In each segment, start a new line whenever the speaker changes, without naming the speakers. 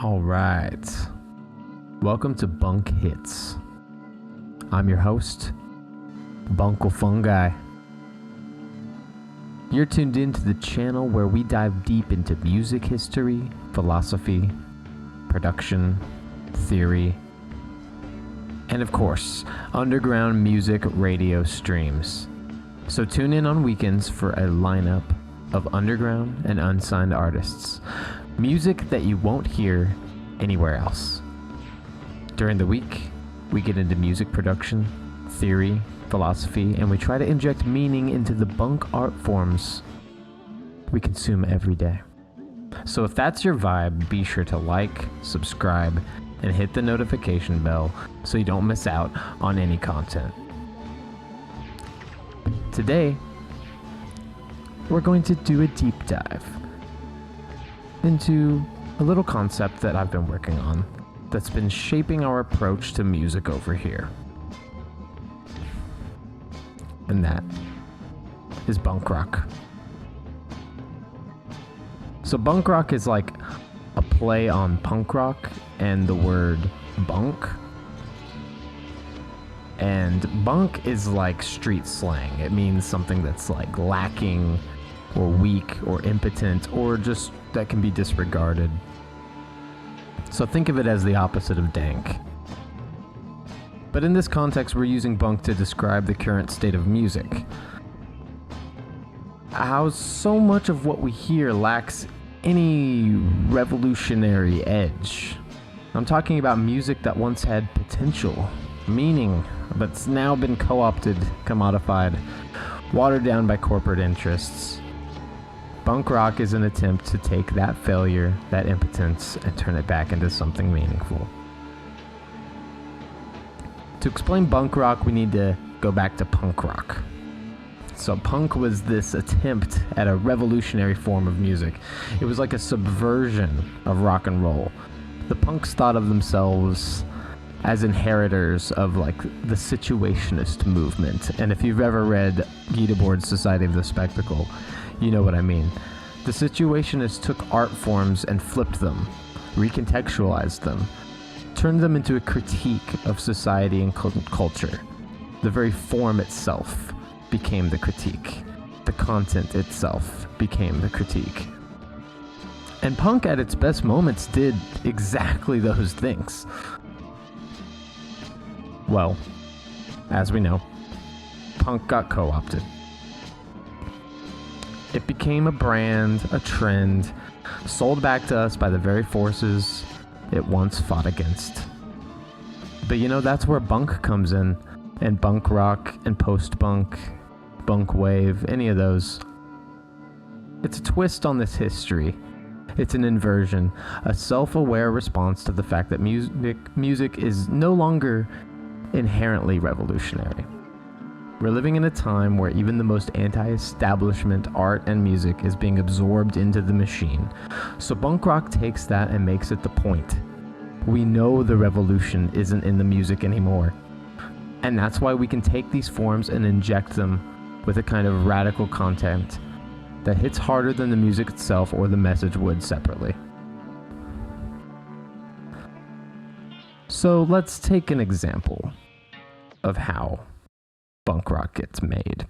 All right. Welcome to Bunk Hits. I'm your host, Fungi. You're tuned into the channel where we dive deep into music history, philosophy, production, theory, and of course, underground music radio streams. So tune in on weekends for a lineup of underground and unsigned artists. Music that you won't hear anywhere else. During the week, we get into music production, theory, philosophy, and we try to inject meaning into the bunk art forms we consume every day. So if that's your vibe, be sure to like, subscribe, and hit the notification bell so you don't miss out on any content. Today, we're going to do a deep dive into a little concept that I've been working on that's been shaping our approach to music over here. And that is bunk rock. So bunk rock is like a play on punk rock and the word bunk. And bunk is like street slang. It means something that's like lacking or weak or impotent or just that can be disregarded. So think of it as the opposite of dank. But in this context, we're using bunk to describe the current state of music. How so much of what we hear lacks any revolutionary edge. I'm talking about music that once had potential, meaning, but's now been co-opted, commodified, watered down by corporate interests. Bunk rock is an attempt to take that failure, that impotence, and turn it back into something meaningful. To explain bunk rock, we need to go back to punk rock. So punk was this attempt at a revolutionary form of music. It was like a subversion of rock and roll. The punks thought of themselves as inheritors of like the Situationist movement. And if you've ever read Guy Debord's Society of the Spectacle, you know what I mean. The Situationists took art forms and flipped them, recontextualized them, turned them into a critique of society and culture. The very form itself became the critique. The content itself became the critique. And punk at its best moments did exactly those things. Well, as we know, punk got co-opted. It became a brand, a trend, sold back to us by the very forces it once fought against. But you know, that's where bunk comes in, and bunk rock, and post-punk, bunk wave, any of those. It's a twist on this history. It's an inversion, a self-aware response to the fact that music is no longer inherently revolutionary. We're living in a time where even the most anti-establishment art and music is being absorbed into the machine. So bunk rock takes that and makes it the point. We know the revolution isn't in the music anymore. And that's why we can take these forms and inject them with a kind of radical content that hits harder than the music itself or the message would separately. So let's take an example of how bunk rock gets made.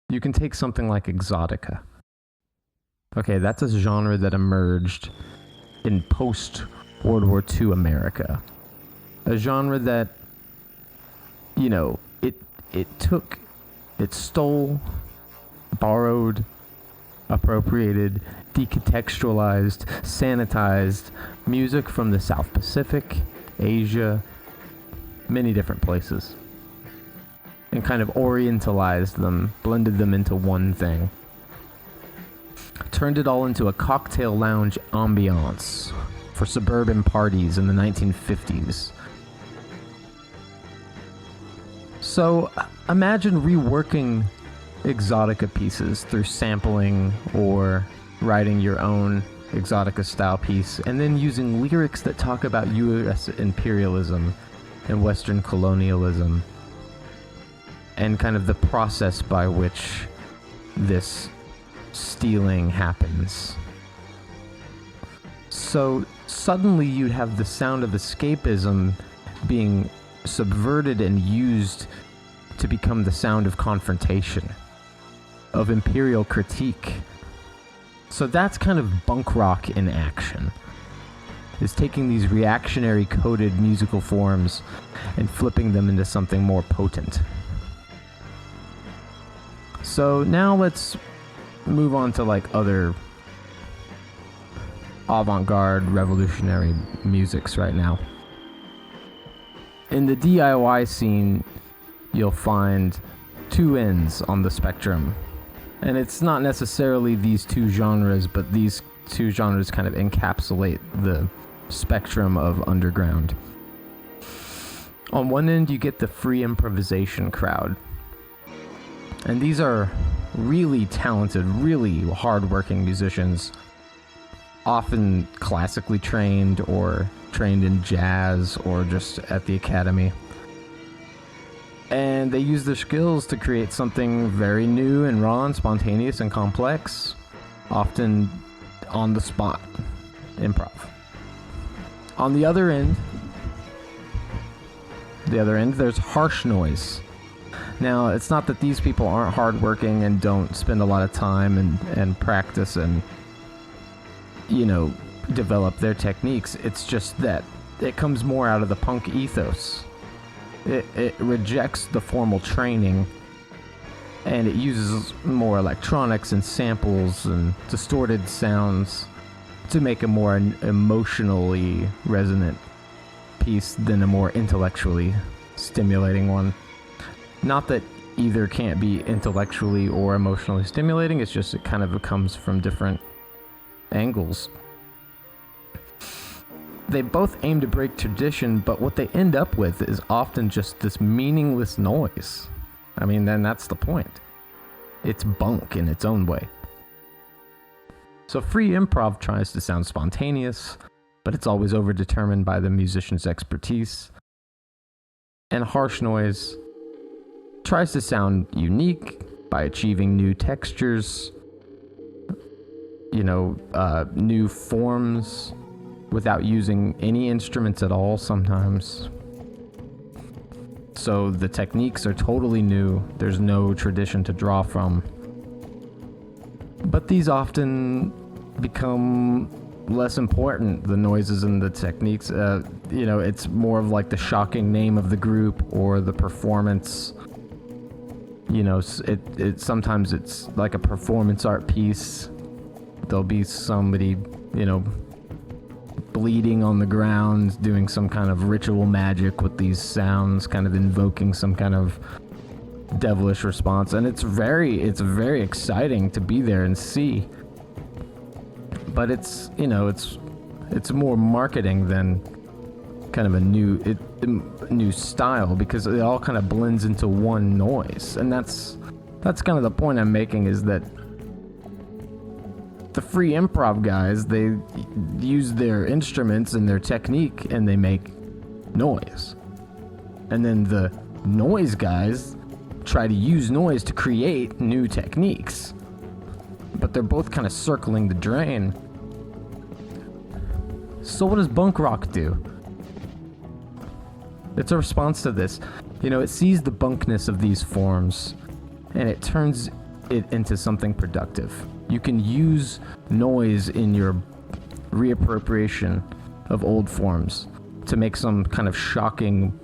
You can take something like exotica. Okay, that's a genre that emerged in post-World War II America. A genre that, you know, it stole, borrowed, appropriated, decontextualized, sanitized music from the South Pacific, Asia, many different places, and kind of orientalized them, blended them into one thing. Turned it all into a cocktail lounge ambiance for suburban parties in the 1950s. So imagine reworking exotica pieces through sampling or writing your own exotica style piece, and then using lyrics that talk about US imperialism and Western colonialism, and kind of the process by which this stealing happens. So suddenly you'd have the sound of escapism being subverted and used to become the sound of confrontation, of imperial critique. So that's kind of bunk rock in action, is taking these reactionary coded musical forms and flipping them into something more potent. So now let's move on to like other avant-garde revolutionary musics right now. In the DIY scene, you'll find two ends on the spectrum. And it's not necessarily these two genres, but these two genres kind of encapsulate the spectrum of underground. On one end, you get the free improvisation crowd. And these are really talented, really hardworking musicians, often classically trained or trained in jazz or just at the academy. And they use their skills to create something very new and raw and spontaneous and complex, often on the spot, improv. On the other end, there's harsh noise. Now, it's not that these people aren't hardworking and don't spend a lot of time and practice and, develop their techniques. It's just that it comes more out of the punk ethos. It rejects the formal training, and it uses more electronics and samples and distorted sounds to make a more emotionally resonant piece than a more intellectually stimulating one. Not that either can't be intellectually or emotionally stimulating, it's just it kind of comes from different angles. They both aim to break tradition, but what they end up with is often just this meaningless noise. I mean, then that's the point. It's bunk in its own way. So free improv tries to sound spontaneous, but it's always overdetermined by the musician's expertise. And harsh noise tries to sound unique by achieving new textures, new forms, without using any instruments at all sometimes. So the techniques are totally new. There's no tradition to draw from. But these often become less important, the noises and the techniques. It's more of like the shocking name of the group or the performance. Sometimes it's like a performance art piece. There'll be somebody, bleeding on the ground, doing some kind of ritual magic with these sounds, kind of invoking some kind of devilish response. And it's very exciting to be there and see. But it's more marketing than kind of a new style, because it all kind of blends into one noise. And that's kind of the point I'm making, is that the free improv guys, they use their instruments and their technique and they make noise. And then the noise guys try to use noise to create new techniques. But they're both kind of circling the drain. So what does bunk rock do? It's a response to this. It sees the bunkness of these forms and it turns it into something productive. You can use noise in your reappropriation of old forms to make some kind of shocking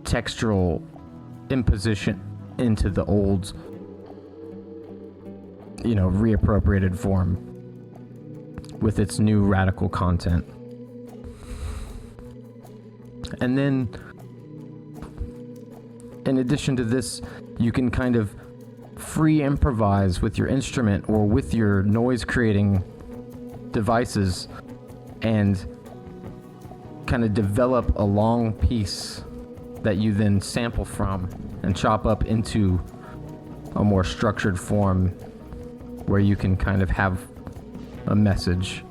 textural imposition into the old, reappropriated form with its new radical content. And then, in addition to this, you can kind of free improvise with your instrument or with your noise creating devices and kind of develop a long piece that you then sample from and chop up into a more structured form where you can kind of have a message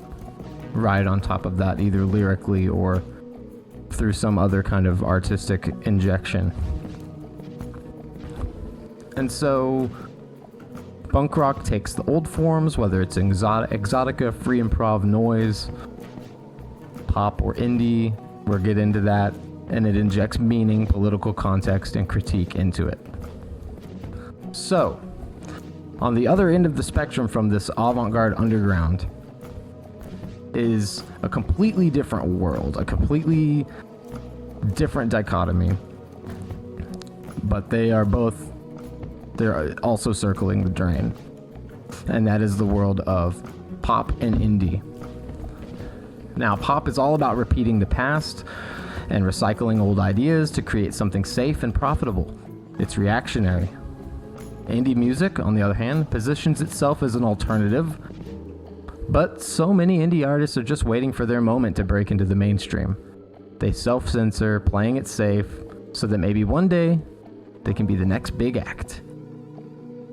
right on top of that, either lyrically or through some other kind of artistic injection. And so Bunk rock takes the old forms, whether it's exotica, free improv, noise, pop, or indie. We'll get into that. And it injects meaning, political context, and critique into it. So, on the other end of the spectrum from this avant-garde underground is a completely different world, a completely different dichotomy. But they're also circling the drain. And that is the world of pop and indie. Now, pop is all about repeating the past and recycling old ideas to create something safe and profitable. It's reactionary. Indie music, on the other hand, positions itself as an alternative, but so many indie artists are just waiting for their moment to break into the mainstream. They self-censor, playing it safe, so that maybe one day they can be the next big act.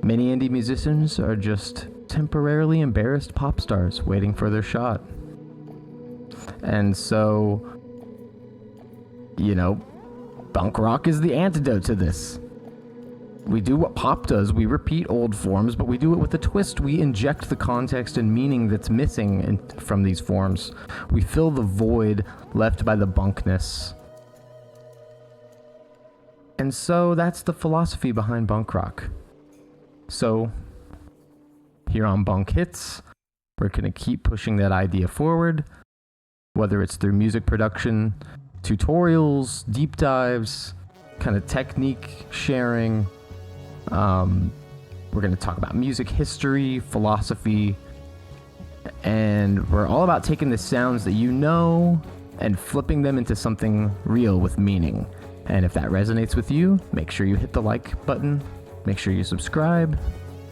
Many indie musicians are just temporarily embarrassed pop stars waiting for their shot. And so, punk rock is the antidote to this. We do what pop does. We repeat old forms, but we do it with a twist. We inject the context and meaning that's missing from these forms. We fill the void left by the bunkness. And so that's the philosophy behind bunk rock. So, here on Bunk Hits, we're going to keep pushing that idea forward, whether it's through music production, tutorials, deep dives, kind of technique sharing. We're going to talk about music history, philosophy, and we're all about taking the sounds that you know and flipping them into something real with meaning. And if that resonates with you, make sure you hit the like button, make sure you subscribe,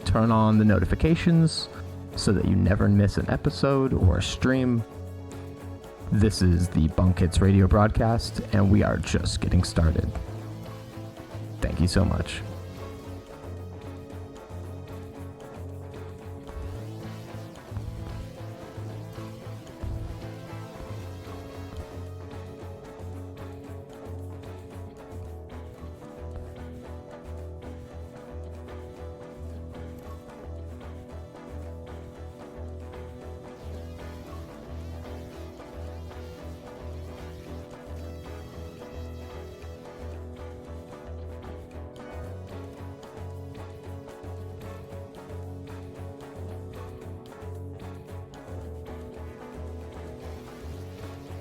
turn on the notifications so that you never miss an episode or a stream. This is the Bunk Hits radio broadcast, and we are just getting started. Thank you so much.